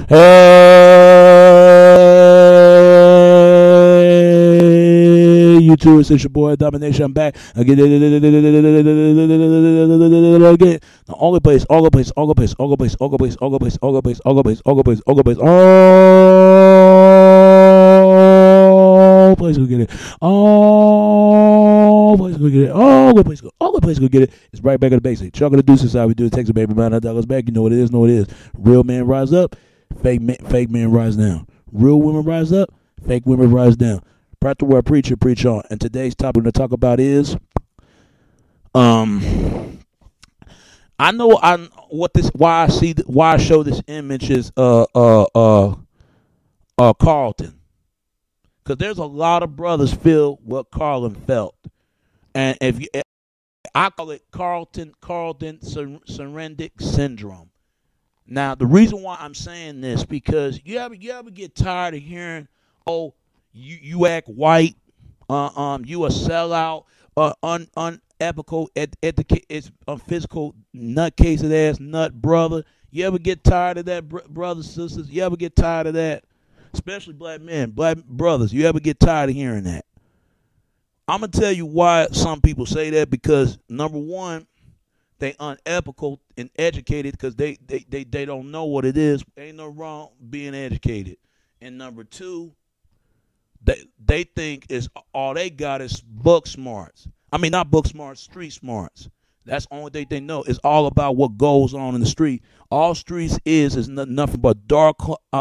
Hey, YouTube, it's your boy Domination. I'm back again. The only place, all place, all place, all place, all place, all place, all place, all place, all place, all place, all place go get it. All place go get it. All the place go get it. It's right back at the basic. Chuck of the deuces, how we do it. Takes a baby man $100 back. You know what it is. Know what it is. Real men rise up. Fake men rise down. Real women rise up. Fake women rise down. Practical word preacher, preach on. And today's topic we're going to talk about is, I know why I show this image is Carlton, because there's a lot of brothers feel what Carlton felt, and I call it Carlton Serendic syndrome. Now the reason why I'm saying this, because you ever get tired of hearing, oh, you act white, you a sellout, unethical, it's a physical nutcase of ass nut brother. You ever get tired of that, brothers, sisters? You ever get tired of that? Especially black men, black brothers. You ever get tired of hearing that? I'm gonna tell you why some people say that, because number one, they unethical and educated because they don't know what it is. Ain't no wrong being educated. And number two, they think is all they got is book smarts. I mean, not book smarts, street smarts. That's the only thing they know. It's all about what goes on in the street. All streets is nothing but dark.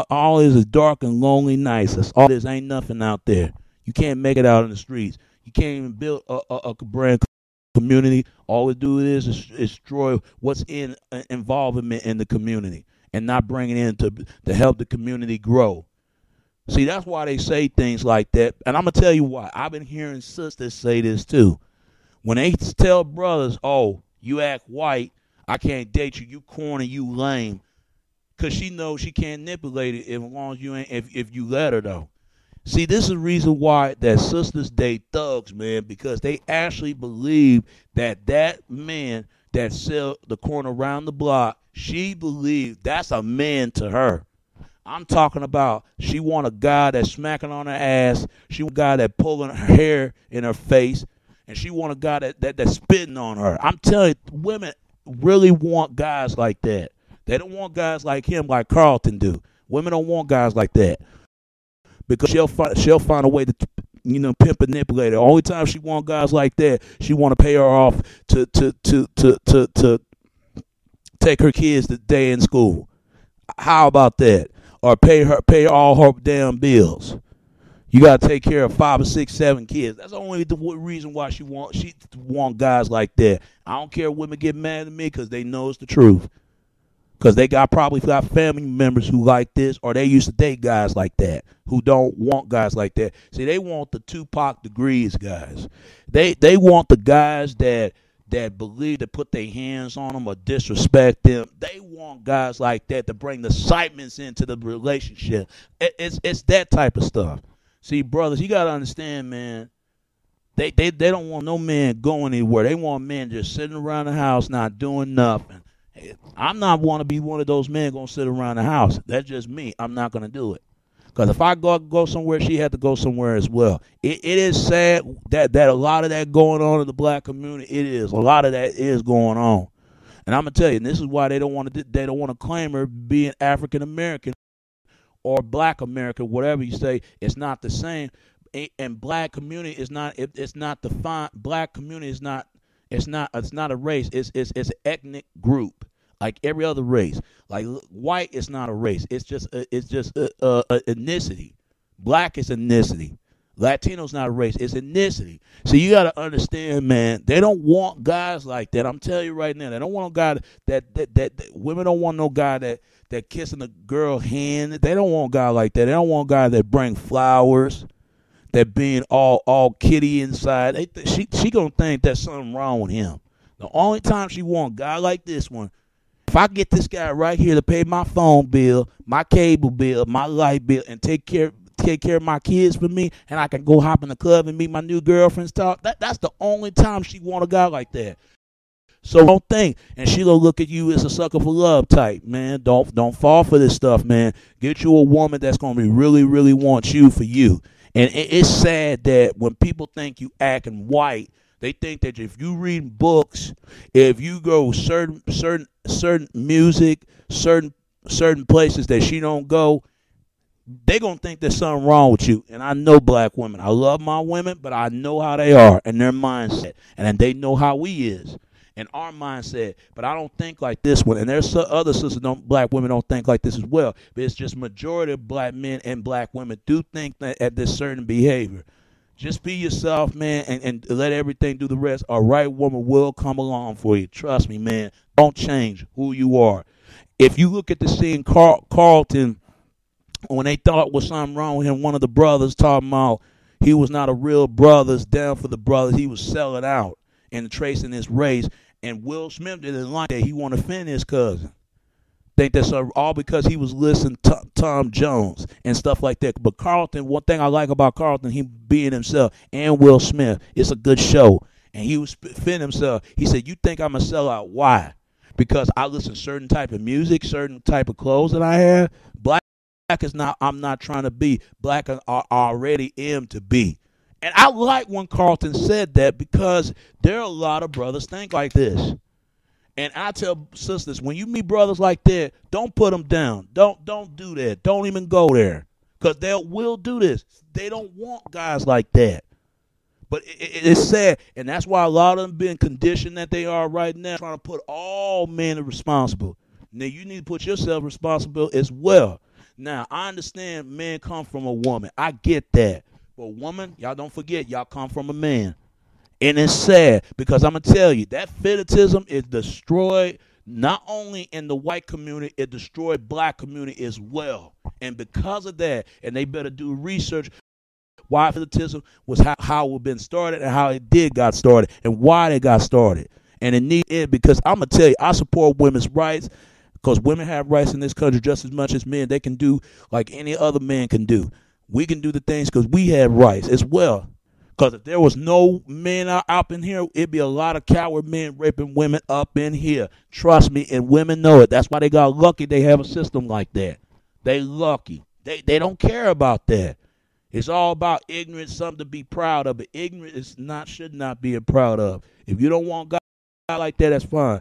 All is dark and lonely nights. That's all. There's ain't nothing out there. You can't make it out in the streets. You can't even build a brand community. All it do is destroy what's involvement in the community and not bring it in to help the community grow. See, that's why they say things like that. And I'm going to tell you why. I've been hearing sisters say this too. When they tell brothers, oh, you act white, I can't date you, you corny, you lame. Because she knows she can't manipulate it as long as you ain't, if you let her, though. See, this is the reason why that sisters date thugs, man, because they actually believe that man that sell the corner around the block, she believes that's a man to her. I'm talking about she want a guy that's smacking on her ass. She want a guy that pulling her hair in her face. And she want a guy that's spitting on her. I'm telling you, women really want guys like that. They don't want guys like him, like Carlton do. Women don't want guys like that. Because she'll find a way to, pimp and manipulate her. Only time she want guys like that, she want to pay her off to take her kids the day in school. How about that? Or pay all her damn bills. You gotta take care of 5 or 6, 7 kids. That's only the reason why she want guys like that. I don't care if women get mad at me because they know it's the truth. Because they probably got family members who like this, or they used to date guys like that who don't want guys like that. See, they want the Tupac degrees guys. They want the guys that believe to put their hands on them or disrespect them. They want guys like that to bring the excitements into the relationship. It's that type of stuff. See, brothers, you gotta understand, man. They don't want no man going anywhere. They want men just sitting around the house not doing nothing. I'm not want to be one of those men gonna sit around the house. That's just me. I'm not gonna do it. Because if I go somewhere, she had to go somewhere as well. It is sad that a lot of that going on in the black community. It is. A lot of that is going on. And I'm gonna tell you, and this is why they don't want to claim her being African American or black American, whatever you say. It's not the same. And black community is not. It's not defined. Black community is not. It's not a race. It's an ethnic group. Like every other race. Like white is not a race. It's just ethnicity. Black is ethnicity. Latino's not a race. It's ethnicity. So you got to understand, man, they don't want guys like that. I'm telling you right now, they don't want a guy that women don't want no guy that kissing a girl hand. They don't want a guy like that. They don't want a guy that bring flowers, that being all kitty inside. She going to think there's something wrong with him. The only time she want a guy like this one, if I get this guy right here to pay my phone bill, my cable bill, my light bill, and take care of my kids for me, and I can go hop in the club and meet my new girlfriends, that's the only time she want a guy like that. So don't think, and she gonna look at you as a sucker for love type, man. Don't fall for this stuff, man. Get you a woman that's gonna be really, really want you for you. And it's sad that when people think you acting white, they think that if you read books, if you go certain music, certain places that she don't go, they gonna think there's something wrong with you. And I know black women. I love my women, but I know how they are and their mindset, and they know how we is and our mindset. But I don't think like this one. And there's other sisters, black women don't think like this as well. But it's just majority of black men and black women do think that at this certain behavior. Just be yourself, man, and let everything do the rest. A right woman will come along for you. Trust me, man. Don't change who you are. If you look at the scene, Carlton, when they thought was something wrong with him, one of the brothers talking about he was not a real brothers, down for the brothers. He was selling out and tracing his race. And Will Smith didn't like that. He wanted to offend his cousin. Think that's all because he was listening to Tom Jones and stuff like that. But Carlton, one thing I like about Carlton, he being himself, and Will Smith, it's a good show. And he was defending himself. He said, you think I'm a sellout? Why? Because I listen to certain type of music, certain type of clothes that I have. Black is not, I'm not trying to be. Black I already am to be. And I like when Carlton said that because there are a lot of brothers think like this. And I tell sisters, when you meet brothers like that, don't put them down. Don't do that. Don't even go there. Because they will do this. They don't want guys like that. But it's sad. And that's why a lot of them being conditioned that they are right now, trying to put all men responsible. Now, you need to put yourself responsible as well. Now, I understand men come from a woman. I get that. But woman, y'all don't forget, y'all come from a man. And it's sad because I'm going to tell you, that fetishism is destroyed not only in the white community, it destroyed black community as well. And because of that, and they better do research why fetishism was how it been started and how it got started and why they got started. And it need it because I'm going to tell you, I support women's rights because women have rights in this country just as much as men. They can do like any other man can do. We can do the things because we have rights as well. Because if there was no men up in here, it'd be a lot of coward men raping women up in here. Trust me, and women know it. That's why they got lucky they have a system like that. They lucky. They don't care about that. It's all about ignorance, something to be proud of. But ignorance should not be proud of. If you don't want God like that, that's fine.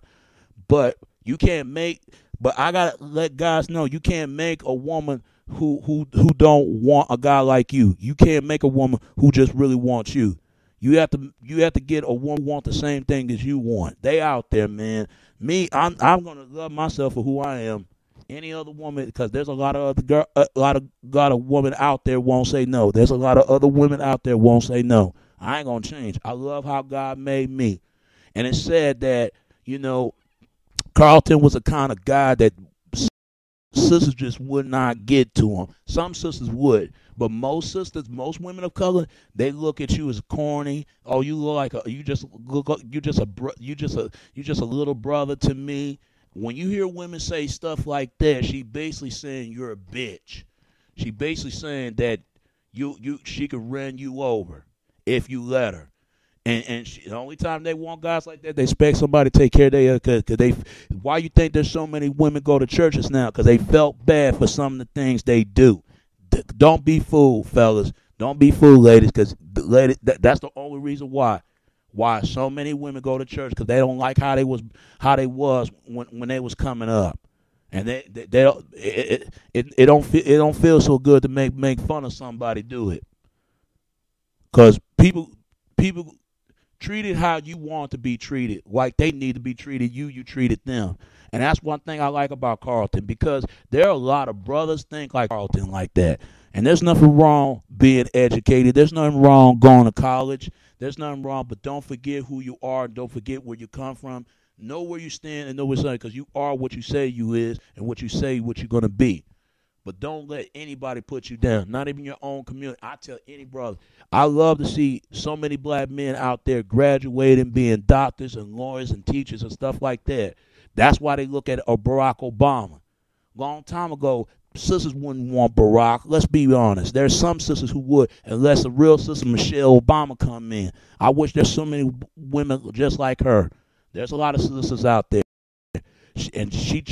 But you can't make. But I gotta let guys know you can't make a woman who don't want a guy like you. You can't make a woman who just really wants you. You have to get a woman who want the same thing as you want. They out there, man. Me, I'm gonna love myself for who I am. Any other woman, because there's a lot of women out there won't say no. There's a lot of other women out there won't say no. I ain't gonna change. I love how God made me, and it's sad that Carlton was a kind of guy that sisters just would not get to him. Some sisters would, but most sisters, most women of color, they look at you as corny. Oh, you look like you just a little brother to me. When you hear women say stuff like that, she basically saying you're a bitch. She basically saying that she could run you over if you let her. And the only time they want guys like that, they expect somebody to take care of their, because why you think there's so many women go to churches now? Because they felt bad for some of the things they do. Don't be fooled, fellas. Don't be fooled, ladies, because that's the only reason why so many women go to church, because they don't like how they was when they was coming up. And it don't feel so good to make fun of somebody do it. Because people treat it how you want to be treated, like they need to be treated. You treated them. And that's one thing I like about Carlton, because there are a lot of brothers think like Carlton like that. And there's nothing wrong being educated. There's nothing wrong going to college. There's nothing wrong, but don't forget who you are and don't forget where you come from. Know where you stand and know where you're saying, because you are what you say you is and what you say what you're going to be. But don't let anybody put you down, not even your own community. I tell any brother, I love to see so many black men out there graduating, being doctors and lawyers and teachers and stuff like that. That's why they look at Barack Obama. Long time ago, sisters wouldn't want Barack. Let's be honest. There's some sisters who would, unless a real sister Michelle Obama come in. I wish there's so many women just like her There's a lot of sisters out there, and she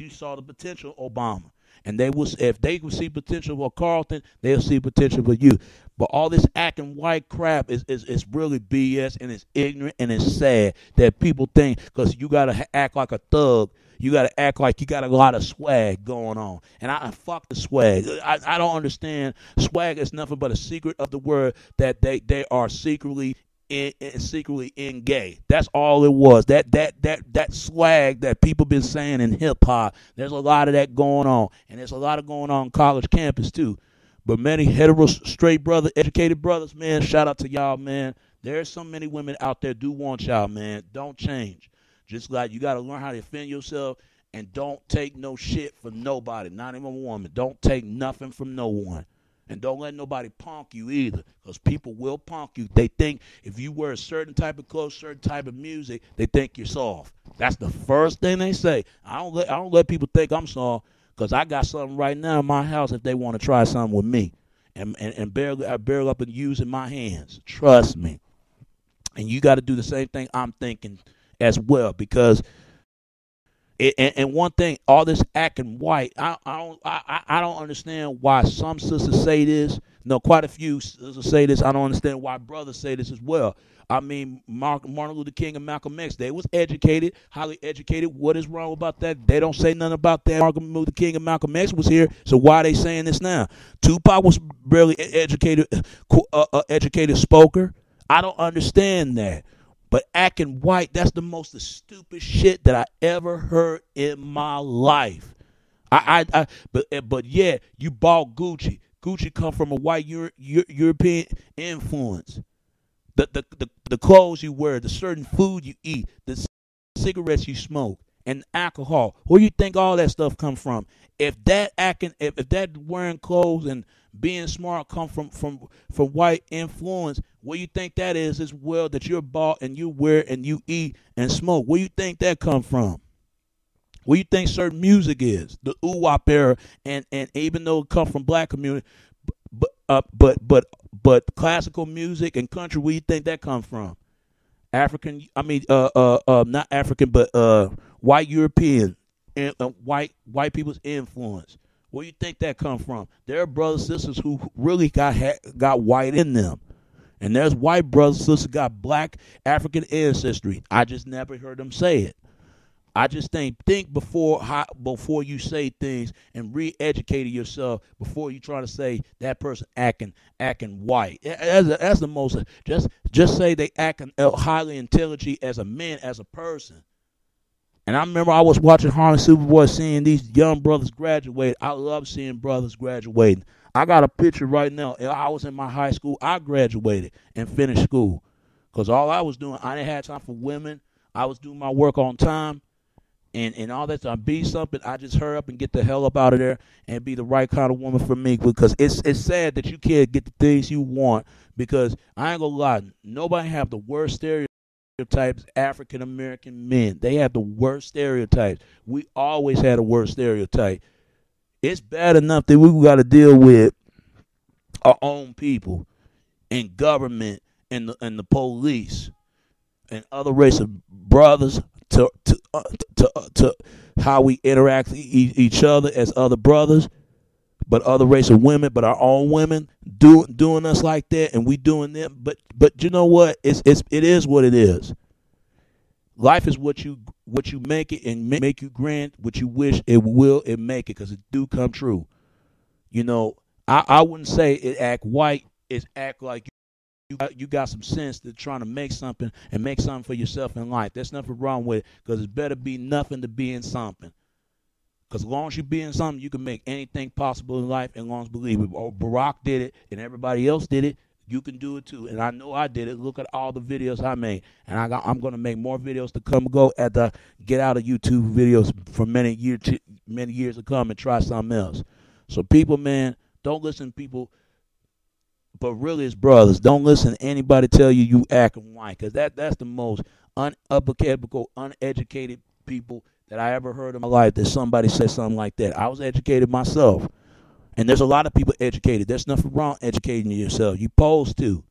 saw the potential of Obama. And if they could see potential for Carlton, they'll see potential for you. But all this acting white crap is really BS, and it's ignorant, and it's sad that people think because you got to act like a thug, you got to act like you got a lot of swag going on. And I fuck the swag. I don't understand. Swag is nothing but a secret of the word that they are secretly in gay. That's all it was. That swag that people been saying in hip hop. There's a lot of that going on, and there's a lot of going on college campus too. But many hetero, straight brother, educated brothers, man, shout out to y'all, man. There's so many women out there do want y'all, man. Don't change. Just like you got to learn how to defend yourself, and don't take no shit from nobody, not even a woman. Don't take nothing from no one. And don't let nobody punk you either, because people will punk you. They think if you wear a certain type of clothes, certain type of music, they think you're soft. That's the first thing they say. I don't let people think I'm soft, because I got something right now in my house if they want to try something with me. And I barely up and using my hands. Trust me. And you got to do the same thing I'm thinking as well, because and one thing, all this acting white, I don't understand why some sisters say this. No, quite a few sisters say this. I don't understand why brothers say this as well. I mean, Martin Luther King and Malcolm X, they was educated, highly educated. What is wrong about that? They don't say nothing about that. Martin Luther King and Malcolm X was here, so why are they saying this now? Tupac was barely educated spoker. I don't understand that. But acting white, that's the most stupid shit that I ever heard in my life. But yeah, you bought Gucci. Gucci come from a white European influence. The clothes you wear, the certain food you eat, the cigarettes you smoke, and alcohol. Where you think all that stuff come from? If that wearing clothes and being smart come from white influence, where you think that is as well, that you're bought and you wear and you eat and smoke? Where you think that come from? Where you think certain music is? The oo-wop era, and even though it come from black community, but classical music and country, where you think that come from? Not African, but white European, and white people's influence. Where you think that come from? There are brothers and sisters who really got white in them, and there's white brothers and sisters got black African ancestry. I just never heard them say it. I just think before you say things, and re-educate yourself before you try to say that person acting white. That's the most. Just say they acting highly intelligent as a man, as a person. And I remember I was watching Harlem Superboy, seeing these young brothers graduate. I love seeing brothers graduating. I got a picture right now. I was in my high school. I graduated and finished school, because all I was doing, I didn't have time for women. I was doing my work on time. And all that time, be something, I just hurry up and get the hell up out of there and be the right kind of woman for me, because it's sad that you can't get the things you want, because I ain't gonna lie, nobody have the worst stereotypes. African American men, they have the worst stereotypes. We always had a worst stereotype. It's bad enough that we got to deal with our own people and government and the police and other race of brothers, to how we interact with each other as other brothers, but other race of women, but our own women doing us like that, and we doing them. But you know what? It is what it is. Life is what you make it, and make you grant what you wish it will and make it, because it do come true. You know, I wouldn't say it act white. It's act like you got some sense to trying to make something and make something for yourself in life. There's nothing wrong with it, because it's better be nothing to be in something. Because as long as you be in something, you can make anything possible in life, as long as believe it. Oh, Barack did it, and everybody else did it. You can do it too, and I know I did it. Look at all the videos I made, and I'm going to make more videos to come. Get out of YouTube videos for many years to come, and try something else. So people, man, don't listen to people. But really, it's brothers. Don't listen to anybody tell you acting white, because that's the most uneducated people that I ever heard in my life, that somebody said something like that. I was educated myself, and there's a lot of people educated. There's nothing wrong educating yourself. You supposed to.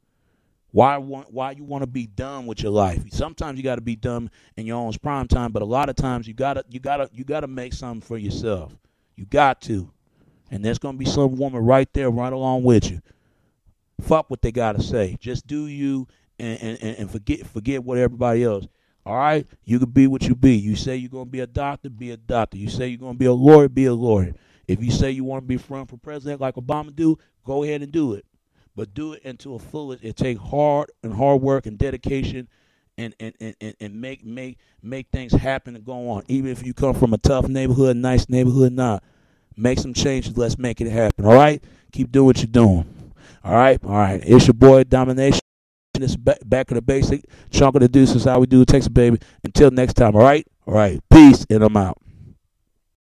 Why you want to be done with your life? Sometimes you got to be done in your own prime time, but a lot of times you gotta make something for yourself. You got to, and there's gonna be some woman right there, right along with you. Fuck what they gotta say. Just do you, and forget what everybody else. All right, you can be what you be. You say you're gonna be a doctor, be a doctor. You say you're gonna be a lawyer, be a lawyer. If you say you want to be running for president like Obama do, go ahead and do it. But do it into a fullest. It takes hard work and dedication, and make things happen and go on. Even if you come from a tough neighborhood, nice neighborhood, make some changes. Let's make it happen. All right, keep doing what you're doing. All right. It's your boy Domination. This back of the basic chunk of the deuce is how we do it. Texas baby. Until next time. All right. Peace, and I'm out.